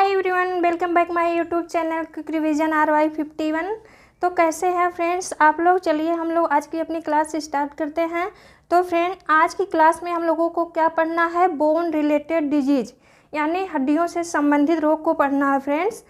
Hi everyone, welcome back my YouTube channel quick revision RY51। तो कैसे हैं friends आप लोग। चलिए हम लोग आज की अपनी क्लास स्टार्ट करते हैं। तो फ्रेंड आज की क्लास में हम लोगों को क्या पढ़ना है, बोन रिलेटेड डिजीज यानी हड्डियों से संबंधित रोग को पढ़ना है फ्रेंड्स।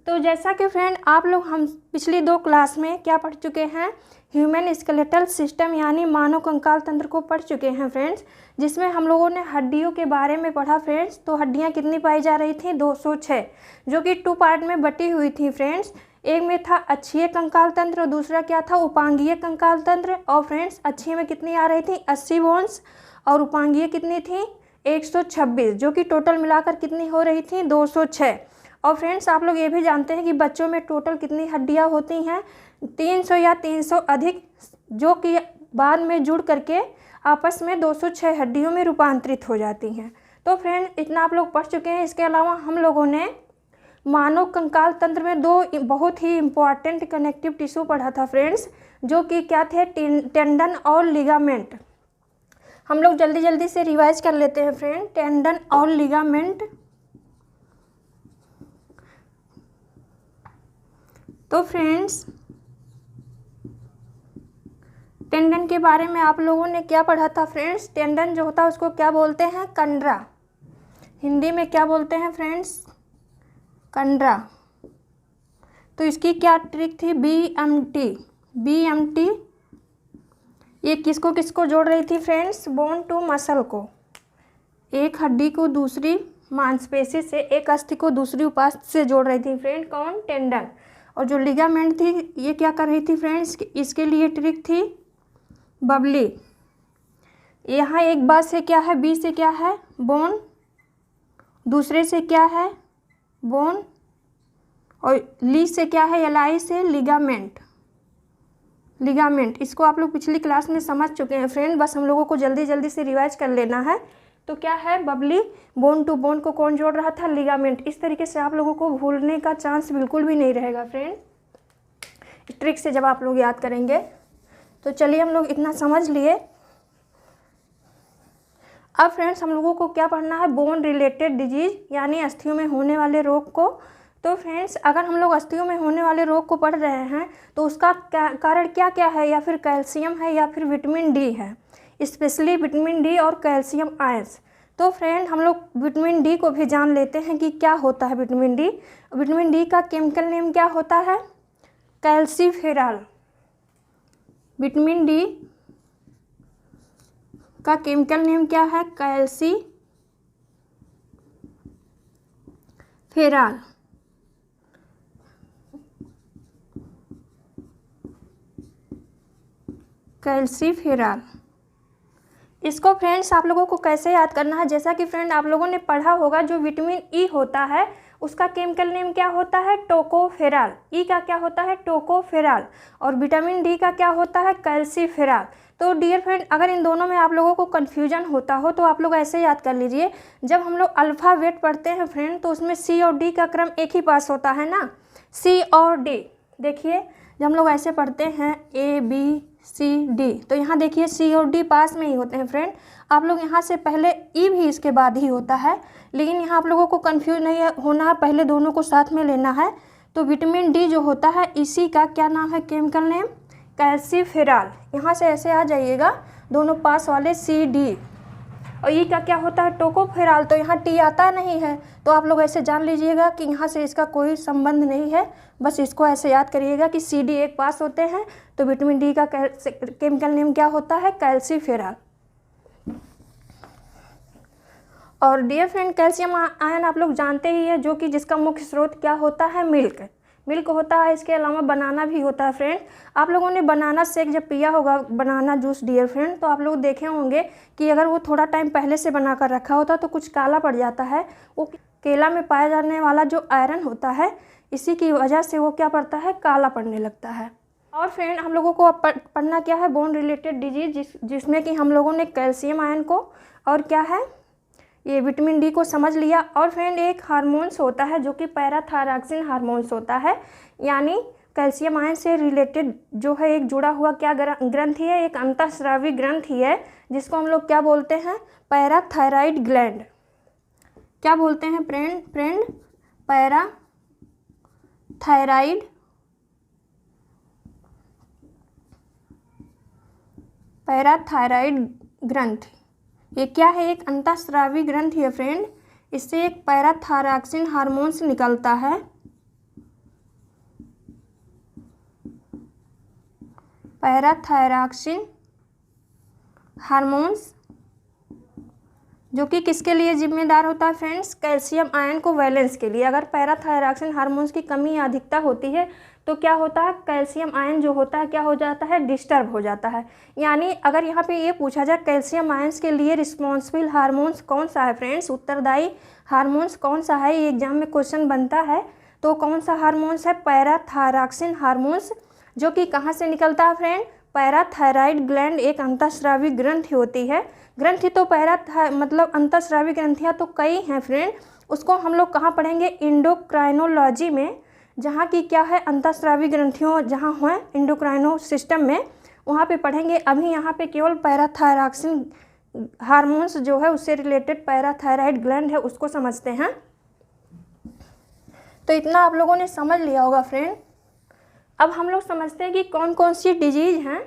तो जैसा कि फ्रेंड आप लोग हम पिछली दो क्लास में क्या पढ़ चुके हैं, ह्यूमन स्केलेटल सिस्टम यानी मानव कंकाल तंत्र को पढ़ चुके हैं फ्रेंड्स, जिसमें हम लोगों ने हड्डियों के बारे में पढ़ा फ्रेंड्स। तो हड्डियां कितनी पाई जा रही थी, 206, जो कि 2 पार्ट में बटी हुई थी फ्रेंड्स। एक में था अक्षीय कंकाल तंत्र और दूसरा क्या था, उपांगीय कंकाल तंत्र। और फ्रेंड्स अक्षीय में कितनी आ रही थी, 80 बोन्स, और उपांगीय कितनी थी, 126, जो कि टोटल मिलाकर कितनी हो रही थी, 206। और फ्रेंड्स आप लोग ये भी जानते हैं कि बच्चों में टोटल कितनी हड्डियां होती हैं, 300 या 300 अधिक, जो कि बाद में जुड़ करके आपस में 206 हड्डियों में रूपांतरित हो जाती हैं। तो फ्रेंड इतना आप लोग पढ़ चुके हैं। इसके अलावा हम लोगों ने मानव कंकाल तंत्र में 2 बहुत ही इम्पॉर्टेंट कनेक्टिव टिश्यू पढ़ा था फ्रेंड्स, जो कि क्या थे, टेंडन और लिगामेंट। हम लोग जल्दी जल्दी से रिवाइज कर लेते हैं फ्रेंड। टेंडन और लिगामेंट। तो फ्रेंड्स टेंडन के बारे में आप लोगों ने क्या पढ़ा था फ्रेंड्स। टेंडन जो होता है उसको क्या बोलते हैं, कंडरा। हिंदी में क्या बोलते हैं फ्रेंड्स, कंडरा। तो इसकी क्या ट्रिक थी, BMT। ये किसको किसको जोड़ रही थी फ्रेंड्स, बोन टू मसल को, एक हड्डी को दूसरी मांसपेशी से, एक अस्थि को दूसरी उपास्थि से जोड़ रही थी फ्रेंड, कौन, टेंडन। और जो लिगामेंट थी ये क्या कर रही थी फ्रेंड्स, इसके लिए ट्रिक थी बबली। यहाँ एक बात से क्या है, बी से क्या है, बोन, दूसरे से क्या है, बोन, और ली से क्या है, LI से लिगामेंट। इसको आप लोग पिछली क्लास में समझ चुके हैं फ्रेंड, बस हम लोगों को जल्दी जल्दी से रिवाइज कर लेना है। तो क्या है, बबली, बोन टू बोन को कौन जोड़ रहा था, लिगामेंट। इस तरीके से आप लोगों को भूलने का चांस बिल्कुल भी नहीं रहेगा फ्रेंड, ट्रिक से जब आप लोग याद करेंगे। तो चलिए हम लोग इतना समझ लिए। अब फ्रेंड्स हम लोगों को क्या पढ़ना है, बोन रिलेटेड डिजीज यानी अस्थियों में होने वाले रोग को। तो फ्रेंड्स अगर हम लोग अस्थियों में होने वाले रोग को पढ़ रहे हैं तो उसका कारण क्या क्या है, या फिर कैल्शियम है या फिर विटामिन डी है, स्पेशली विटामिन डी और कैल्शियम आयंस। तो फ्रेंड हम लोग विटामिन डी को भी जान लेते हैं कि क्या होता है विटामिन डी। विटामिन डी का केमिकल नेम क्या होता है, कैल्सीफेरॉल। विटामिन डी का केमिकल नेम क्या है, कैल्सीफेरॉल। इसको फ्रेंड्स आप लोगों को कैसे याद करना है, जैसा कि फ्रेंड आप लोगों ने पढ़ा होगा जो विटामिन ई होता है उसका केमिकल नेम क्या होता है, टोकोफेरॉल। ई का क्या होता है, टोकोफेरॉल, और विटामिन डी का क्या होता है, कैल्सीफेरॉल। तो डियर फ्रेंड अगर इन दोनों में आप लोगों को कन्फ्यूजन होता हो तो आप लोग ऐसे याद कर लीजिए, जब हम लोग अल्फ़ाबेट पढ़ते हैं फ्रेंड तो उसमें सी और डी का क्रम एक ही पास होता है ना, सी और डी। देखिए जब हम लोग ऐसे पढ़ते हैं ABCD, तो यहाँ देखिए सी और डी पास में ही होते हैं फ्रेंड। आप लोग यहाँ से पहले ई भी इसके बाद ही होता है, लेकिन यहाँ आप लोगों को कंफ्यूज नहीं होना है, पहले दोनों को साथ में लेना है। तो विटामिन डी जो होता है इसी का क्या नाम है, केमिकल नेम, कैल्सीफेरॉल। यहाँ से ऐसे आ जाइएगा दोनों पास वाले CD। और ई का क्या होता है, टोकोफेरॉल। तो यहाँ टी आता नहीं है, तो आप लोग ऐसे जान लीजिएगा कि यहाँ से इसका कोई संबंध नहीं है, बस इसको ऐसे याद करिएगा कि CD एक पास होते हैं। तो विटामिन डी का केमिकल नेम क्या होता है, कैल्सीफेरॉल। और डियर फ्रेंड कैल्शियम आयन आप लोग जानते ही है, जो कि जिसका मुख्य स्रोत क्या होता है, मिल्क होता है। इसके अलावा बनाना भी होता है फ्रेंड। आप लोगों ने बनाना शेक जब पिया होगा, बनाना जूस डियर फ्रेंड, तो आप लोग देखे होंगे कि अगर वो थोड़ा टाइम पहले से बना कर रखा होता तो कुछ काला पड़ जाता है। वो केला में पाया जाने वाला जो आयरन होता है, इसी की वजह से वो क्या पड़ता है, काला पड़ने लगता है। और फ्रेंड हम लोगों को पढ़ना क्या है, बोन रिलेटेड डिजीज, जिसमें कि हम लोगों ने कैल्शियम आयन को और क्या है, ये विटामिन डी को समझ लिया। और फ्रेंड एक हार्मोन्स होता है जो कि पैराथायरॉक्सिन हार्मोन्स होता है, यानी कैल्शियम आयन से रिलेटेड जो है एक जुड़ा हुआ क्या ग्रंथि है, एक अंतःस्रावी ग्रंथि है, जिसको हम लोग क्या बोलते हैं, पैराथायराइड ग्लैंड। क्या बोलते हैं फ्रेंड, पैराथायराइड ग्रंथि। ये क्या है? एक अंतःस्रावी ग्रंथि है फ्रेंड। इससे एक पैराथायरॉक्सिन हार्मोन्स निकलता है। पैराथायरॉक्सिन हार्मोन्स जो कि किसके लिए जिम्मेदार होता है फ्रेंड्स? कैल्शियम आयन को बैलेंस के लिए। अगर पैराथायरॉक्सिन हार्मोन्स की कमी या अधिकता होती है तो क्या होता है? कैल्शियम आयन जो होता है क्या हो जाता है? डिस्टर्ब हो जाता है। यानी अगर यहाँ पे ये पूछा जाए कैल्शियम आयंस के लिए रिस्पॉन्सिबल हार्मोन्स कौन सा है फ्रेंड्स, उत्तरदायी हार्मोन्स कौन सा है, ये एग्जाम में क्वेश्चन बनता है, तो कौन सा हार्मोन्स है? पैराथायरॉक्सिन हार्मोन्स, जो कि कहाँ से निकलता है फ्रेंड? पैराथायराइड ग्लैंड एक अंतःस्रावी ग्रंथि होती है। ग्रंथि तो मतलब अंतःस्रावी ग्रंथियाँ तो कई हैं फ्रेंड, उसको हम लोग कहाँ पढ़ेंगे? एंडोक्राइनोलॉजी में, जहाँ की क्या है? अंतःस्रावी ग्रंथियों जहाँ हैं एंडोक्राइनो सिस्टम में, वहाँ पे पढ़ेंगे। अभी यहाँ पे केवल पैराथायरॉक्सिन हार्मोन्स जो है उससे रिलेटेड पैराथायराइड ग्लैंड है उसको समझते हैं। तो इतना आप लोगों ने समझ लिया होगा फ्रेंड। अब हम लोग समझते हैं कि कौन कौन सी डिजीज़ हैं।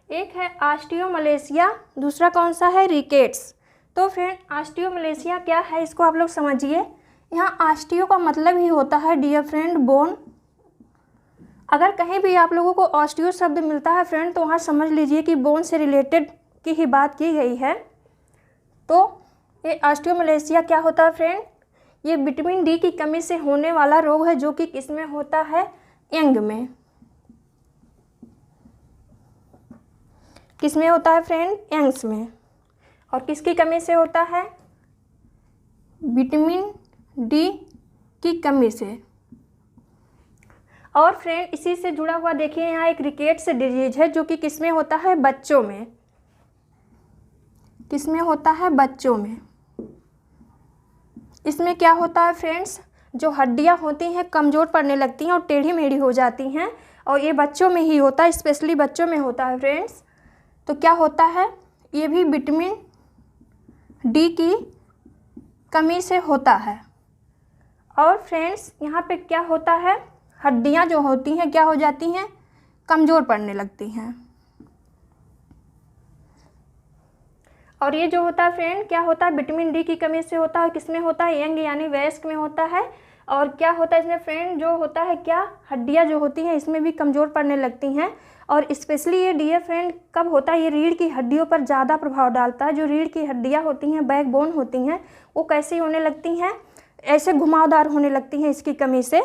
एक है ऑस्टियोमलेशिया, दूसरा कौन सा है? रिकेट्स। तो फ्रेंड ऑस्टियोमलेशिया क्या है इसको आप लोग समझिए। यहाँ ऑस्टियो का मतलब ही होता है डियर फ्रेंड बोन। अगर कहीं भी आप लोगों को ऑस्टियो शब्द मिलता है फ्रेंड तो वहाँ समझ लीजिए कि बोन से रिलेटेड की ही बात की गई है। तो ये ऑस्टियोमलेशिया क्या होता है फ्रेंड? ये विटामिन डी की कमी से होने वाला रोग है, जो कि किस में होता है? यंग में। किस में होता है फ्रेंड? यंग्स में। और किसकी कमी से होता है? विटामिन डी की कमी से। और फ्रेंड इसी से जुड़ा हुआ देखिए यहाँ एक रिकेट्स डिजीज है, जो कि किस में होता है? बच्चों में। किस में होता है? बच्चों में। इसमें क्या होता है फ्रेंड्स? जो हड्डियाँ होती हैं कमज़ोर पड़ने लगती हैं और टेढ़ी मेढ़ी हो जाती हैं, और ये बच्चों में ही होता है, स्पेशली बच्चों में होता है फ्रेंड्स। तो क्या होता है? ये भी विटामिन डी की कमी से होता है। और फ्रेंड्स यहाँ पे क्या होता है? हड्डियाँ जो होती हैं क्या हो जाती हैं? कमज़ोर पड़ने लगती हैं। और ये जो होता है फ्रेंड क्या होता है? विटामिन डी की कमी से होता है। किस में होता है? यंग यानी वयस्क में होता है। और क्या होता है इसमें फ्रेंड? जो होता है क्या? हड्डियाँ जो होती हैं इसमें भी कमज़ोर पड़ने लगती हैं। और स्पेशली ये डियर फ्रेंड कब होता है? ये रीढ़ की हड्डियों पर ज़्यादा प्रभाव डालता है। जो रीढ़ की हड्डियाँ होती हैं, बैकबोन होती हैं, वो कैसी होने लगती हैं? ऐसे घुमावदार होने लगती हैं इसकी कमी से,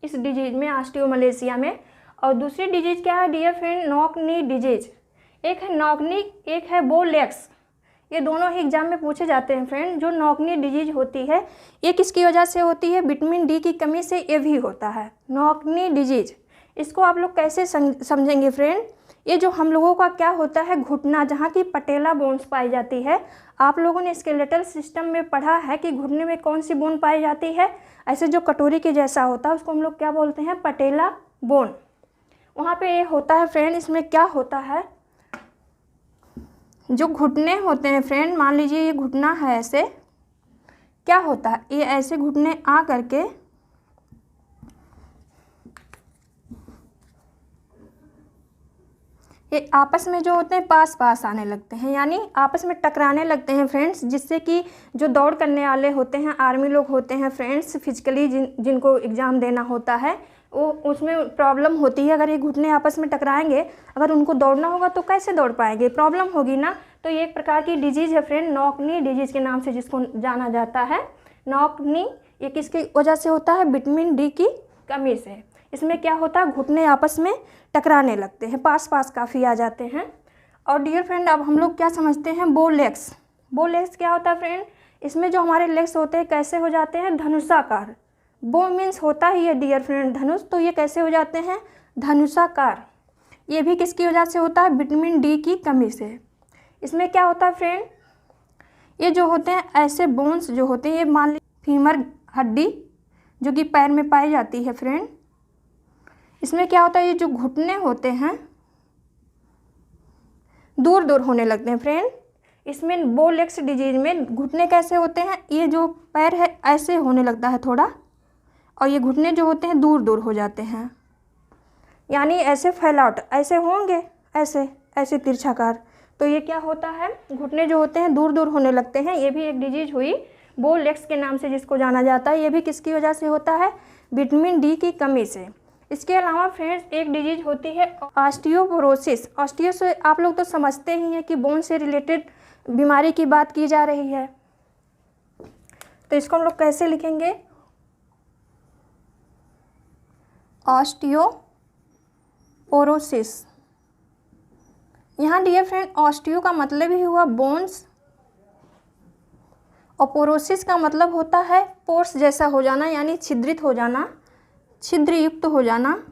इस डिजीज में, ऑस्टियोमलेशिया में। और दूसरी डिजीज क्या है dear friend? Knock knee disease. एक है नॉक नी, एक है बो लेग्स। ये दोनों ही एग्जाम में पूछे जाते हैं फ्रेंड। जो नॉक नी डिजीज होती है ये किसकी वजह से होती है? विटामिन डी की कमी से ये भी होता है, नॉक नी डिजीज। इसको आप लोग कैसे समझेंगे फ्रेंड? ये जो हम लोगों का क्या होता है? घुटना, जहाँ की पटेला बोन्स पाई जाती है। आप लोगों ने स्केलेटल सिस्टम में पढ़ा है कि घुटने में कौन सी बोन पाई जाती है? ऐसे जो कटोरी के जैसा होता है उसको हम लोग क्या बोलते हैं? पटेला बोन। वहाँ पे ये होता है फ्रेंड। इसमें क्या होता है? जो घुटने होते हैं फ्रेंड, मान लीजिए ये घुटना है, ऐसे क्या होता है? ये ऐसे घुटने आ करके ये आपस में जो होते हैं पास पास आने लगते हैं, यानी आपस में टकराने लगते हैं फ्रेंड्स, जिससे कि जो दौड़ करने वाले होते हैं, आर्मी लोग होते हैं फ्रेंड्स, फिजिकली जिनको एग्ज़ाम देना होता है, वो उसमें प्रॉब्लम होती है। अगर ये घुटने आपस में टकराएंगे, अगर उनको दौड़ना होगा तो कैसे दौड़ पाएंगे? प्रॉब्लम होगी ना। तो ये एक प्रकार की डिजीज़ है फ्रेंड, नॉक नी डिजीज़ के नाम से जिसको जाना जाता है। नॉक नी ये किसकी वजह से होता है? विटामिन डी की कमी से। इसमें क्या होता है? घुटने आपस में टकराने लगते हैं, पास पास काफ़ी आ जाते हैं। और डियर फ्रेंड अब हम लोग क्या समझते हैं? बो लेग्स। बो लेग्स क्या होता है फ्रेंड? इसमें जो हमारे लेग्स होते हैं कैसे हो जाते हैं? धनुषाकार। बो मीन्स होता ही है डियर फ्रेंड धनुष, तो ये कैसे हो जाते हैं? धनुषाकार। ये भी किसकी वजह से होता है? विटामिन डी की कमी से। इसमें क्या होता है फ्रेंड? ये जो होते हैं ऐसे बोन्स जो होते हैं, ये मान लीजिए फीमर हड्डी जो कि पैर में पाई जाती है फ्रेंड। इसमें क्या होता है? ये जो घुटने होते हैं दूर दूर होने लगते हैं फ्रेंड। इसमें बो लेग्स डिजीज में घुटने कैसे होते हैं? ये जो पैर है ऐसे होने लगता है थोड़ा, और ये घुटने जो होते हैं दूर दूर हो जाते हैं, यानी ऐसे फैलाउट ऐसे होंगे, ऐसे ऐसे तिरछाकार, तो ये क्या होता है, घुटने जो होते हैं दूर दूर होने लगते हैं। ये भी एक डिजीज हुई बो लेग्स के नाम से जिसको जाना जाता है। ये भी किसकी वजह से होता है, विटामिन डी की कमी से। इसके अलावा फ्रेंड्स एक डिजीज होती है ऑस्टियोपोरोसिस। ऑस्टियो से आप लोग तो समझते ही हैं कि बोन से रिलेटेड बीमारी की बात की जा रही है, तो इसको हम लोग कैसे लिखेंगे, ऑस्टियोपोरोसिस। यहाँ डियर फ्रेंड ऑस्टियो का मतलब ही हुआ बोन्स और पोरोसिस का मतलब होता है पोर्स जैसा हो जाना, यानी छिद्रित हो जाना, छिद्र युक्त हो जाना।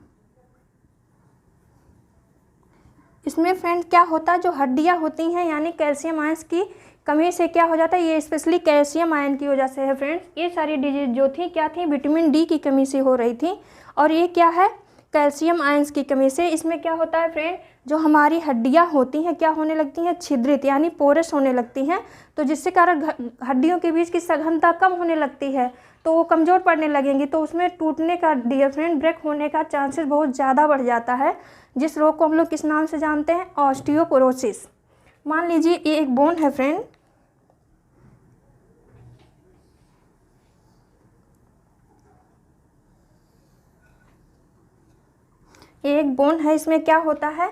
इसमें फ्रेंड क्या होता है, जो हड्डियाँ होती हैं यानी कैल्शियम आयंस की कमी से क्या हो जाता है, ये स्पेशली कैल्शियम आयन की वजह से है फ्रेंड्स। ये सारी डिजीज जो थी क्या थी, विटामिन डी की कमी से हो रही थी, और ये क्या है, कैल्शियम आयंस की कमी से। इसमें क्या होता है फ्रेंड, जो हमारी हड्डियां होती हैं क्या होने लगती हैं, छिद्रित यानी पोरस होने लगती हैं, तो जिससे कारण हड्डियों के बीच की सघनता कम होने लगती है, तो वो कमज़ोर पड़ने लगेंगी, तो उसमें टूटने का डियर फ्रेंड, ब्रेक होने का चांसेस बहुत ज़्यादा बढ़ जाता है, जिस रोग को हम लोग किस नाम से जानते हैं, ऑस्टियोपोरोसिस। मान लीजिए ये एक बोन है फ्रेंड, ये एक बोन है, इसमें क्या होता है,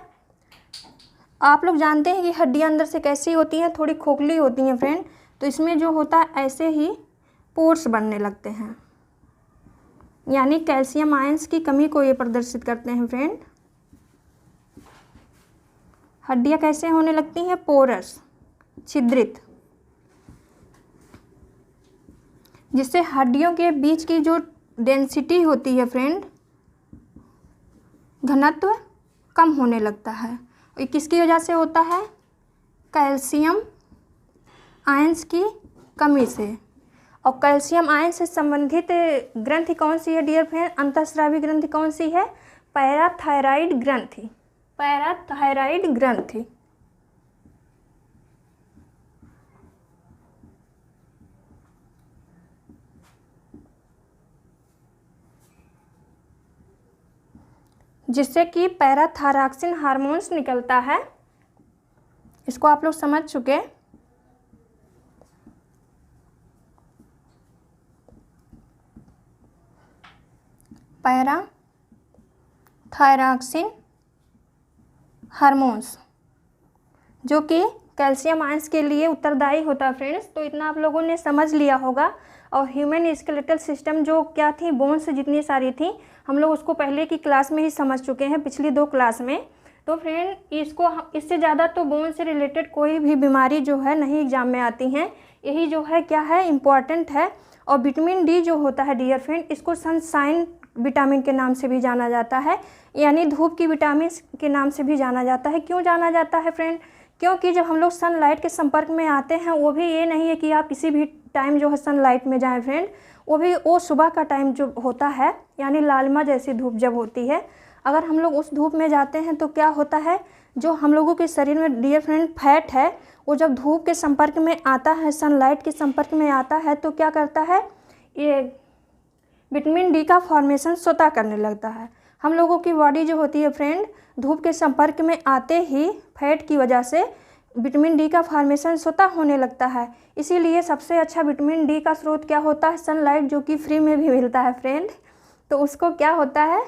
आप लोग जानते हैं कि हड्डियां अंदर से कैसी होती हैं, थोड़ी खोखली होती हैं फ्रेंड, तो इसमें जो होता है ऐसे ही पोर्स बनने लगते हैं, यानी कैल्शियम आयंस की कमी को ये प्रदर्शित करते हैं फ्रेंड। हड्डियां कैसे होने लगती हैं, पोरस, छिद्रित, जिससे हड्डियों के बीच की जो डेंसिटी होती है फ्रेंड, घनत्व कम होने लगता है। ये किसकी वजह से होता है, कैल्शियम आयंस की कमी से। और कैल्शियम आयन से संबंधित ग्रंथि कौन सी है डियर फ्रेंड, अंतःस्रावी ग्रंथि कौन सी है, पैराथायराइड ग्रंथि, पैराथायराइड ग्रंथि। जिससे कि पैराथायरॉक्सिन हार्मोन्स निकलता है, इसको आप लोग समझ चुके। पैराथायरॉक्सिन हार्मोन्स जो कि कैल्शियम आयंस के लिए उत्तरदायी होता है फ्रेंड्स, तो इतना आप लोगों ने समझ लिया होगा। और ह्यूमन स्केलेटल सिस्टम जो क्या थी, बोन्स जितनी सारी थी, हम लोग उसको पहले की क्लास में ही समझ चुके हैं, पिछली 2 क्लास में। तो फ्रेंड इसको इससे ज़्यादा तो बोन से रिलेटेड कोई भी बीमारी जो है नहीं एग्जाम में आती हैं, यही जो है क्या है, इम्पॉर्टेंट है। और विटामिन डी जो होता है डियर फ्रेंड, इसको सनशाइन विटामिन के नाम से भी जाना जाता है, यानी धूप की विटामिन के नाम से भी जाना जाता है। क्यों जाना जाता है फ्रेंड, क्योंकि जब हम लोग सनलाइट के संपर्क में आते हैं, वो भी ये नहीं है कि आप किसी भी टाइम जो है सनलाइट में जाएं फ्रेंड, वो सुबह का टाइम जो होता है, यानी लालिमा जैसी धूप जब होती है, अगर हम लोग उस धूप में जाते हैं तो क्या होता है, जो हम लोगों के शरीर में डियर फ्रेंड फैट है, वो जब धूप के संपर्क में आता है, सनलाइट के संपर्क में आता है, तो क्या करता है, ये विटामिन डी का फॉर्मेशन स्वतः करने लगता है। हम लोगों की बॉडी जो होती है फ्रेंड, धूप के संपर्क में आते ही फैट की वजह से विटामिन डी का फॉर्मेशन स्वतः होने लगता है। इसीलिए सबसे अच्छा विटामिन डी का स्रोत क्या होता है, सनलाइट, जो कि फ्री में भी मिलता है फ्रेंड। तो उसको क्या होता है,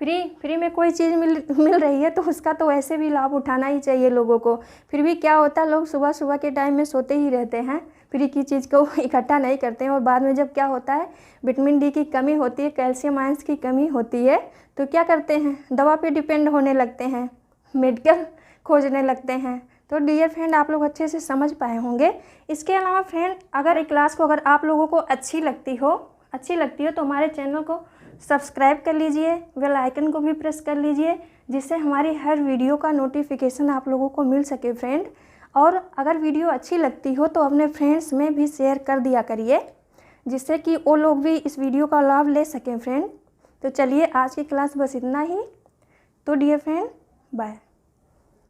फ्री में कोई चीज़ मिल रही है तो उसका तो वैसे भी लाभ उठाना ही चाहिए लोगों को। फिर भी क्या होता है, लोग सुबह सुबह के टाइम में सोते ही रहते हैं, फ्री की चीज़ को इकट्ठा नहीं करते हैं, और बाद में जब क्या होता है, विटामिन डी की कमी होती है, कैल्शियम आयंस की कमी होती है, तो क्या करते हैं, दवा पे डिपेंड होने लगते हैं, मेडिकल खोजने लगते हैं। तो डियर फ्रेंड आप लोग अच्छे से समझ पाए होंगे। इसके अलावा फ्रेंड अगर एक क्लास को अगर आप लोगों को अच्छी लगती हो तो हमारे चैनल को सब्सक्राइब कर लीजिए, बेल आइकन को भी प्रेस कर लीजिए, जिससे हमारी हर वीडियो का नोटिफिकेशन आप लोगों को मिल सके फ्रेंड। और अगर वीडियो अच्छी लगती हो तो अपने फ्रेंड्स में भी शेयर कर दिया करिए, जिससे कि वो लोग भी इस वीडियो का लाभ ले सकें फ्रेंड। तो चलिए आज की क्लास बस इतना ही। तो डियर फ्रेंड बाय।